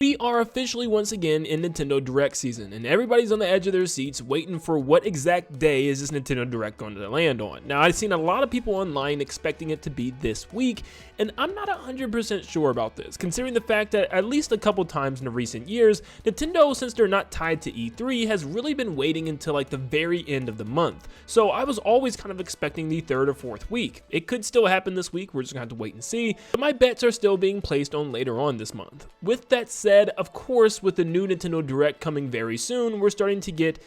We are officially once again in Nintendo Direct season, and everybody's on the edge of their seats waiting for what exact day is this Nintendo Direct going to land on. Now, I've seen a lot of people online expecting it to be this week, and I'm not 100% sure about this, considering the fact that at least a couple times in the recent years, Nintendo, since they're not tied to E3, has really been waiting until like the very end of the month. So I was always kind of expecting the third or fourth week. It could still happen this week, we're just gonna have to wait and see, but my bets are still being placed on later on this month. With that said, of course, with the new Nintendo Direct coming very soon, we're starting to get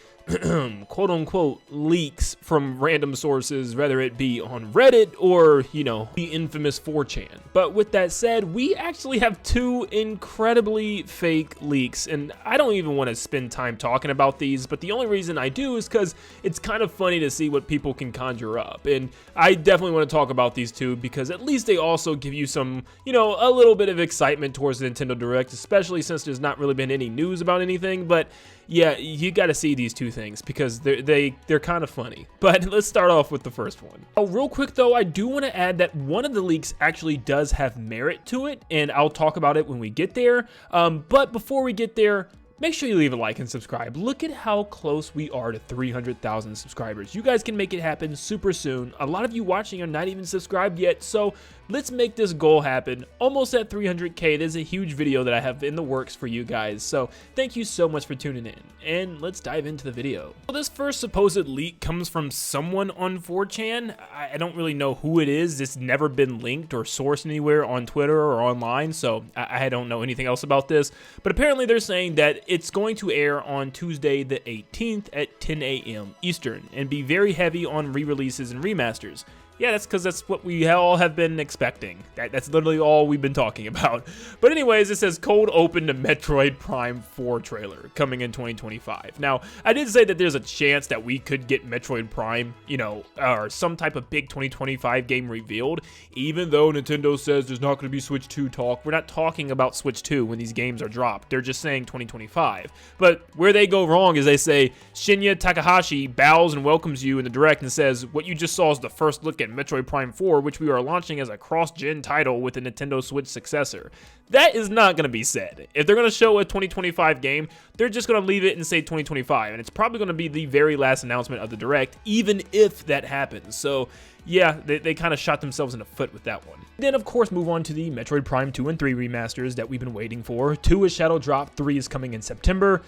quote-unquote leaks from random sources, whether it be on Reddit or, you know, the infamous 4chan. But with that said, we actually have two incredibly fake leaks, and I don't even want to spend time talking about these, but the only reason I do is because it's kind of funny to see what people can conjure up, and I definitely want to talk about these two because at least they also give you some, you know, a little bit of excitement towards the Nintendo Direct, especially since there's not really been any news about anything. But yeah, you got to see these two things because they're kind of funny. But let's start off with the first one. Oh, real quick though, I do want to add that one of the leaks actually does have merit to it, and I'll talk about it when we get there. But before we get there, make sure you leave a like and subscribe. Look at how close we are to 300,000 subscribers. You guys can make it happen super soon. A lot of you watching are not even subscribed yet, so let's make this goal happen. Almost at 300K. There's a huge video that I have in the works for you guys, so thank you so much for tuning in, and let's dive into the video. Well, this first supposed leak comes from someone on 4chan. I don't really know who it is. It's never been linked or sourced anywhere on Twitter or online, so I don't know anything else about this, but apparently they're saying that it's going to air on Tuesday the 18th at 10 a.m. Eastern and be very heavy on re-releases and remasters. Yeah, that's because that's what we all have been expecting. That's literally all we've been talking about. But anyways, it says cold open to Metroid Prime 4 trailer coming in 2025. Now, I did say that there's a chance that we could get Metroid Prime, you know, or some type of big 2025 game revealed, even though Nintendo says there's not going to be Switch 2 talk. We're not talking about Switch 2 when these games are dropped. They're just saying 2025. But where they go wrong is they say Shinya Takahashi bows and welcomes you in the Direct and says, what you just saw is the first look at Metroid Prime 4, which we are launching as a cross-gen title with the Nintendo Switch successor. That is not going to be said. If they're going to show a 2025 game, they're just going to leave it and say 2025, and it's probably going to be the very last announcement of the Direct, even if that happens. So yeah, they kind of shot themselves in the foot with that one. Then of course move on to the Metroid Prime 2 and 3 remasters that we've been waiting for. 2 is Shadow Drop, 3 is coming in September.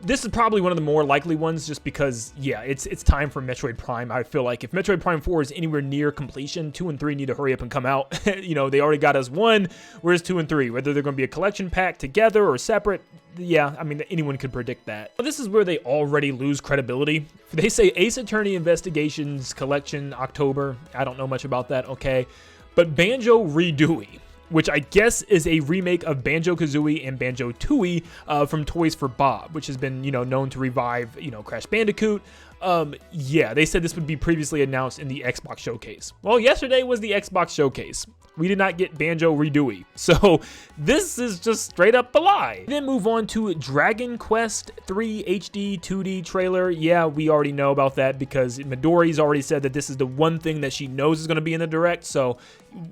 This is probably one of the more likely ones just because, yeah, it's time for Metroid Prime. I feel like if Metroid Prime 4 is anywhere near completion, 2 and 3 need to hurry up and come out. You know, they already got us 1, whereas 2 and 3, whether they're going to be a collection pack together or separate, yeah, I mean, anyone could predict that. But this is where they already lose credibility. They say Ace Attorney Investigations Collection October. I don't know much about that, okay. But Banjo-Redooey, which I guess is a remake of Banjo-Kazooie and Banjo-Tooie from Toys for Bob, which has been, you know, known to revive, you know, Crash Bandicoot. Yeah, they said this would be previously announced in the Xbox Showcase. Well, yesterday was the Xbox Showcase. We did not get Banjo-Redooey, so this is just straight up a lie. Then move on to Dragon Quest 3 HD 2D trailer. Yeah, we already know about that because Midori's already said that this is the one thing that she knows is going to be in the Direct, so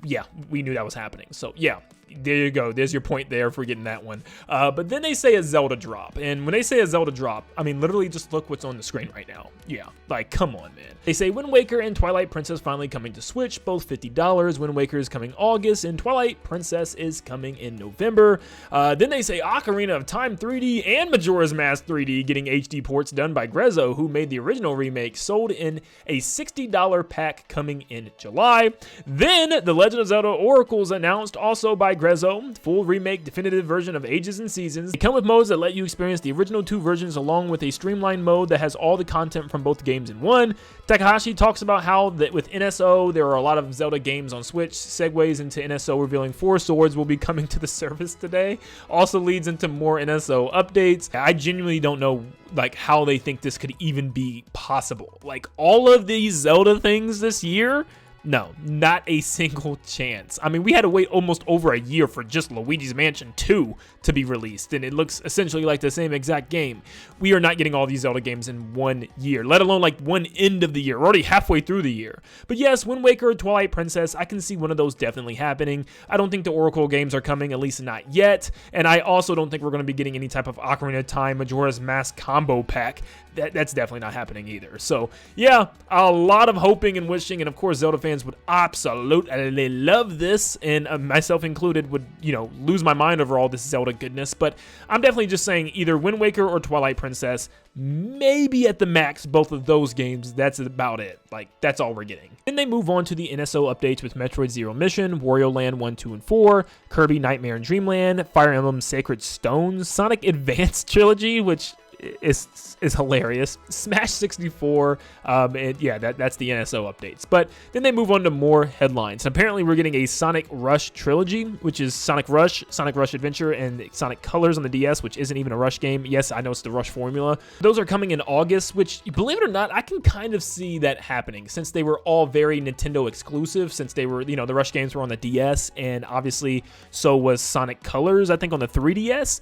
yeah, we knew that was happening. So yeah, there you go. There's your point there for getting that one. But then they say a Zelda drop. And when they say a Zelda drop, I mean, literally just look what's on the screen right now. Yeah, like, come on, man. They say Wind Waker and Twilight Princess finally coming to Switch, both $50. Wind Waker is coming August, and Twilight Princess is coming in November. Then they say Ocarina of Time 3D and Majora's Mask 3D getting HD ports done by Grezzo, who made the original remake, sold in a $60 pack coming in July. Then The Legend of Zelda Oracles announced, also by Grezzo, full remake definitive version of Ages and Seasons. They come with modes that let you experience the original 2 versions along with a streamlined mode that has all the content from both games in one. Takahashi talks about how that with NSO there are a lot of Zelda games on Switch, segues into NSO revealing 4 swords will be coming to the service today. Also leads into more NSO updates. I genuinely don't know like how they think this could even be possible. Like all of these Zelda things this year, No, not a single chance. I mean, we had to wait almost over a year for just Luigi's Mansion 2 to be released, and it looks essentially like the same exact game. We are not getting all these Zelda games in 1 year, let alone like one end of the year. We're already halfway through the year. But yes, Wind Waker, Twilight Princess, I can see one of those definitely happening. I don't think the Oracle games are coming, at least not yet, and I also don't think we're going to be getting any type of Ocarina of Time Majora's Mask combo pack. That's definitely not happening either. So yeah, a lot of hoping and wishing, and of course Zelda fans would absolutely love this, and myself included would, you know, lose my mind over all this Zelda goodness. But I'm definitely just saying either Wind Waker or Twilight Princess, maybe at the max both of those games. That's about it. Like, that's all we're getting. Then they move on to the NSO updates with Metroid Zero Mission, Wario Land 1, 2, and 4, Kirby Nightmare and Dreamland, Fire Emblem Sacred Stones, Sonic Advance Trilogy, which is hilarious, Smash 64, and yeah, that's the NSO updates. But then they move on to more headlines. Apparently we're getting a Sonic Rush trilogy, which is Sonic Rush, Sonic Rush Adventure, and Sonic Colors on the DS, which isn't even a Rush game. Yes, I know it's the Rush formula. Those are coming in August, which, believe it or not, I can kind of see that happening, since they were all very Nintendo exclusive, since they were, you know, the Rush games were on the DS, and obviously so was Sonic Colors, I think, on the 3DS.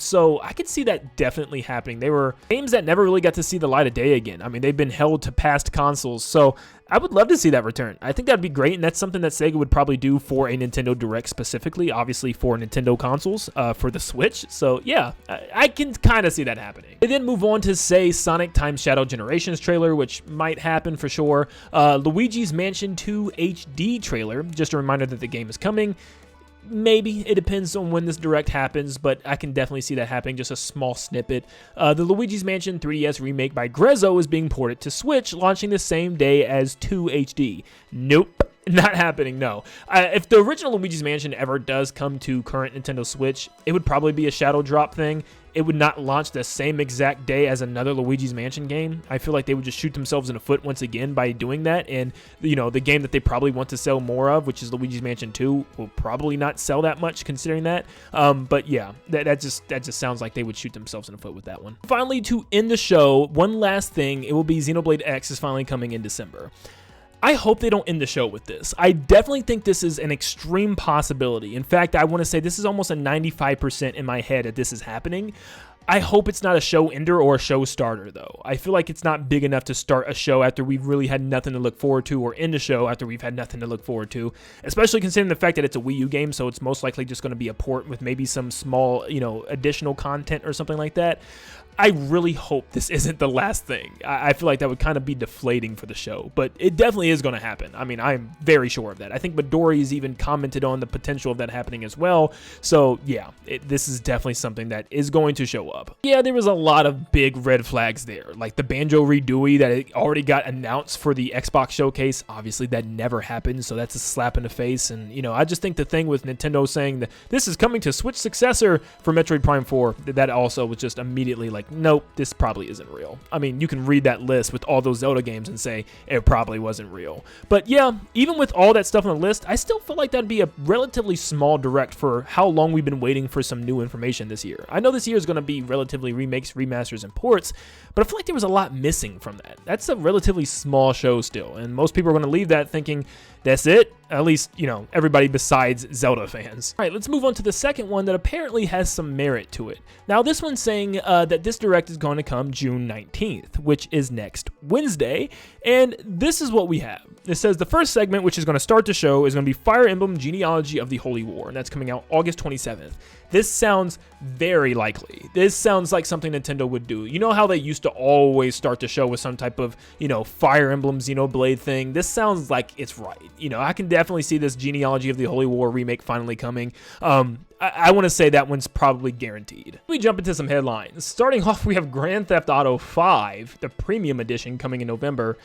So I could see that definitely happening. They were games that never really got to see the light of day again. I mean, they've been held to past consoles, so I would love to see that return. I think that'd be great, and that's something that Sega would probably do for a Nintendo Direct specifically, obviously for Nintendo consoles, for the Switch. So yeah, I can kind of see that happening. They then move on to, say, Sonic Time Shadow Generations trailer, which might happen for sure. Luigi's Mansion 2 HD trailer, just a reminder that the game is coming. Maybe. It depends on when this Direct happens, but I can definitely see that happening, just a small snippet. The Luigi's Mansion 3DS remake by Grezzo is being ported to Switch, launching the same day as 2 HD. Nope. Not happening, no. If the original Luigi's Mansion ever does come to current Nintendo Switch, it would probably be a shadow drop thing. It would not launch the same exact day as another Luigi's Mansion game. I feel like they would just shoot themselves in the foot once again by doing that, and, you know, the game that they probably want to sell more of, which is Luigi's Mansion 2, will probably not sell that much considering that. But yeah, that just sounds like they would shoot themselves in the foot with that one. Finally, to end the show, one last thing, it will be Xenoblade X is finally coming in December. I hope they don't end the show with this. I definitely think this is an extreme possibility. In fact, I want to say this is almost a 95% in my head that this is happening. I hope it's not a show ender or a show starter, though. I feel like it's not big enough to start a show after we've really had nothing to look forward to, or end a show after we've had nothing to look forward to, especially considering the fact that it's a Wii U game, so it's most likely just going to be a port with maybe some small, you know, additional content or something like that. I really hope this isn't the last thing. I feel like that would kind of be deflating for the show, but it definitely is going to happen. I mean, I'm very sure of that. I think Midori's even commented on the potential of that happening as well. So yeah, this is definitely something that is going to show up. Yeah, there was a lot of big red flags there, like the Banjo Redooey that it already got announced for the Xbox showcase. Obviously, that never happened, so that's a slap in the face. And, you know, I just think the thing with Nintendo saying that this is coming to Switch successor for Metroid Prime 4, that also was just immediately like, nope, this probably isn't real. I mean, you can read that list with all those Zelda games and say it probably wasn't real. But yeah, even with all that stuff on the list, I still feel like that'd be a relatively small Direct for how long we've been waiting for some new information this year. I know this year is going to be relatively remakes, remasters, and ports, but I feel like there was a lot missing from that. That's a relatively small show still, and most people are going to leave that thinking, that's it? At least, you know, everybody besides Zelda fans. All right, let's move on to the second one that apparently has some merit to it. Now, this one's saying that this Direct is going to come June 19th, which is next Wednesday, and this is what we have. It says the first segment, which is going to start the show, is going to be Fire Emblem Genealogy of the Holy War, and that's coming out August 27th. This sounds very likely. This sounds like something Nintendo would do. You know how they used to always start the show with some type of, you know, Fire Emblem Xenoblade thing? This sounds like it's right. You know, I can definitely see this Genealogy of the Holy War remake finally coming. I want to say that one's probably guaranteed. We jump into some headlines. Starting off, we have Grand Theft Auto 5, the premium edition, coming in November.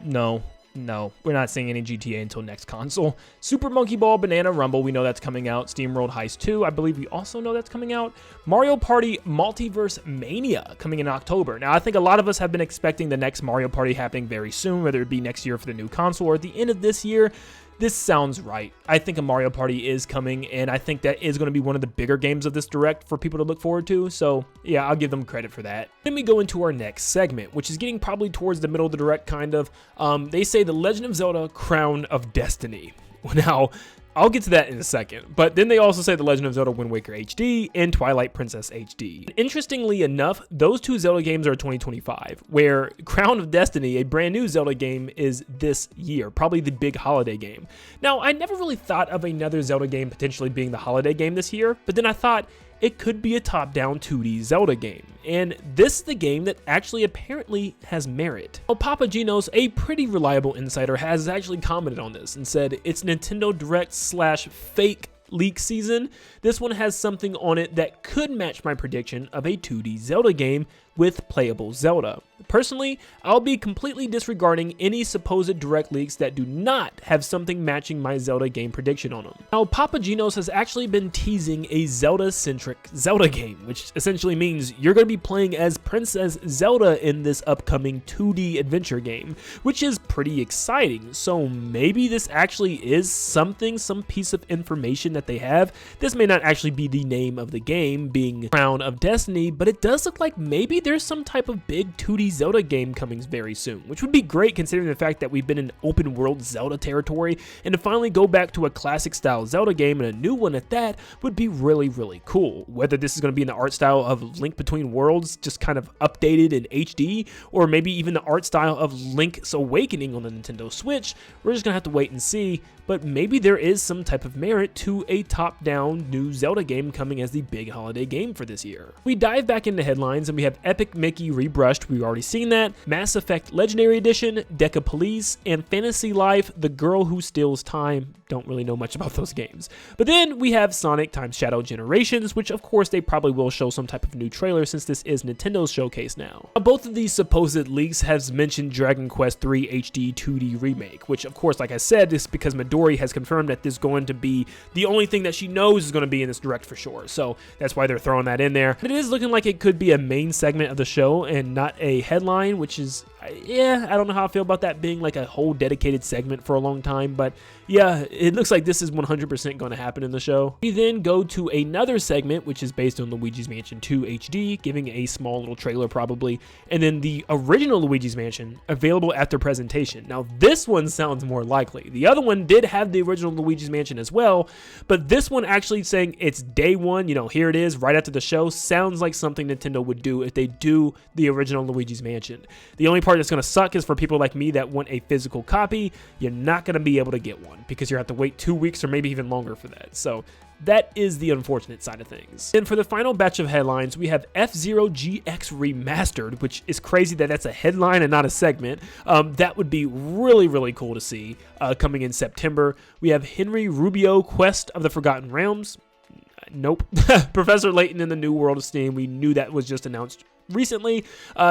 No, we're not seeing any GTA until next console. Super Monkey Ball Banana Rumble, we know that's coming out. SteamWorld Heist 2, I believe we also know that's coming out. Mario Party Multiverse Mania, coming in October. Now, I think a lot of us have been expecting the next Mario Party happening very soon, whether it be next year for the new console or at the end of this year. this sounds right. I think a Mario Party is coming, and I think that is going to be one of the bigger games of this Direct for people to look forward to, so yeah, I'll give them credit for that. Then we go into our next segment, which is getting probably towards the middle of the Direct, kind of. They say The Legend of Zelda Crown of Destiny. Now, I'll get to that in a second, but then they also say The Legend of Zelda Wind Waker HD and Twilight Princess HD. Interestingly enough, those two Zelda games are 2025, where Crown of Destiny, a brand new Zelda game, is this year, probably the big holiday game. Now, I never really thought of another Zelda game potentially being the holiday game this year, but then I thought, it could be a top-down 2D Zelda game, and this is the game that actually apparently has merit. Well, Papa Genos, a pretty reliable insider, has actually commented on this and said it's Nintendo Direct / fake leak season. This one has something on it that could match my prediction of a 2D Zelda game with playable Zelda. Personally, I'll be completely disregarding any supposed Direct leaks that do not have something matching my Zelda game prediction on them. Now, Papa Genos has actually been teasing a Zelda-centric Zelda game, which essentially means you're going to be playing as Princess Zelda in this upcoming 2D adventure game, which is pretty exciting. So maybe this actually is something, some piece of information that they have. This may not actually be the name of the game, being Crown of Destiny, but it does look like maybe there's some type of big 2D Zelda game coming very soon, which would be great considering the fact that we've been in open world Zelda territory, and to finally go back to a classic style Zelda game and a new one at that would be really, really cool. Whether this is going to be in the art style of Link Between Worlds, just kind of updated in HD, or maybe even the art style of Link's Awakening on the Nintendo Switch, we're just going to have to wait and see, but maybe there is some type of merit to a top-down new Zelda game coming as the big holiday game for this year. We dive back into headlines and we have Epic Mickey Rebrushed, we've already seen that, Mass Effect Legendary Edition, Deca Police, and Fantasy Life, The Girl Who Steals Time. Don't really know much about those games. But then we have Sonic x Shadow Generations, which of course they probably will show some type of new trailer since this is Nintendo's showcase now. Both of these supposed leaks has mentioned Dragon Quest III HD 2D Remake, which of course, like I said, is because Midori has confirmed that this is going to be the only thing that she knows is going to be in this Direct for sure. So that's why they're throwing that in there. But it is looking like it could be a main segment of the show and not a headline, which is, yeah, I don't know how I feel about that being like a whole dedicated segment for a long time, but yeah, it looks like this is 100% going to happen in the show. We then go to another segment, which is based on Luigi's Mansion 2 HD, giving a small little trailer probably, and then the original Luigi's Mansion available after presentation. Now, this one sounds more likely. The other one did have the original Luigi's Mansion as well, but this one actually saying it's day one, you know, here it is right after the show, sounds like something Nintendo would do if they do the original Luigi's Mansion. The only part that's going to suck is for people like me that want a physical copy. You're not going to be able to get one because you have to wait 2 weeks or maybe even longer for that. So that is the unfortunate side of things. And for the final batch of headlines, we have F-Zero GX Remastered, which is crazy that that's a headline and not a segment. That would be really, really cool to see coming in September. We have Henry Rubio Quest of the Forgotten Realms. Nope. Professor Layton in the New World of Steam. We knew that was just announced recently.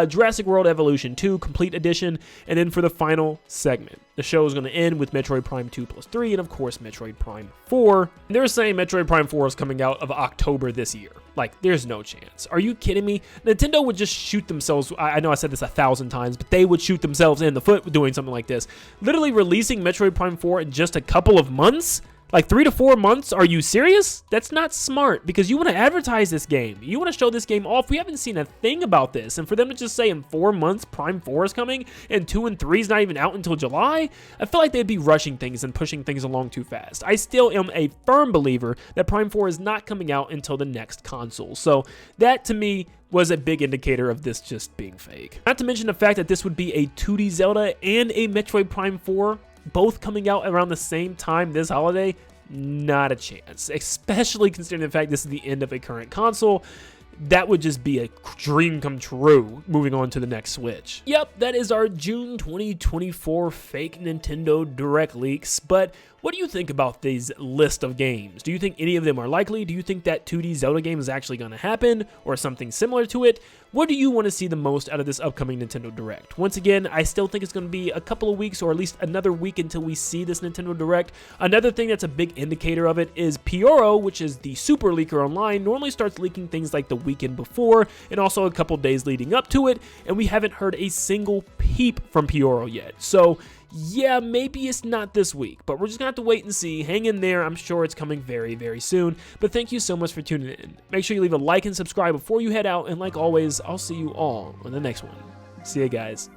Jurassic World Evolution 2 Complete Edition. And then for the final segment, the show is going to end with Metroid Prime 2+3 and of course Metroid Prime 4. And they're saying Metroid Prime 4 is coming out of October this year. Like, there's no chance. Are you kidding me? Nintendo would just shoot themselves. I know I said this 1,000 times, but they would shoot themselves in the foot doing something like this. Literally releasing Metroid Prime 4 in just a couple of months? Like 3 to 4 months? Are you serious? That's not smart because you want to advertise this game. You want to show this game off. We haven't seen a thing about this. And for them to just say in 4 months Prime 4 is coming and 2 and 3 is not even out until July, I feel like they'd be rushing things and pushing things along too fast. I still am a firm believer that Prime 4 is not coming out until the next console. So that to me was a big indicator of this just being fake. Not to mention the fact that this would be a 2D Zelda and a Metroid Prime 4 both coming out around the same time this holiday. Not a chance, especially considering the fact this is the end of a current console. That would just be a dream come true moving on to the next Switch. Yep, that is our June 2024 fake Nintendo Direct leaks, but what do you think about these list of games? Do you think any of them are likely? Do you think that 2D Zelda game is actually going to happen or something similar to it? What do you want to see the most out of this upcoming Nintendo Direct? Once again, I still think it's going to be a couple of weeks or at least another week until we see this Nintendo Direct. Another thing that's a big indicator of it is Pyoro, which is the super leaker online, normally starts leaking things like the weekend before and also a couple days leading up to it, and we haven't heard a single peep from Pyoro yet. So yeah, maybe it's not this week, but we're just gonna have to wait and see. Hang in there, I'm sure it's coming very, very soon. But thank you so much for tuning in. Make sure you leave a like and subscribe before you head out, and like always, I'll see you all on the next one. See ya, guys.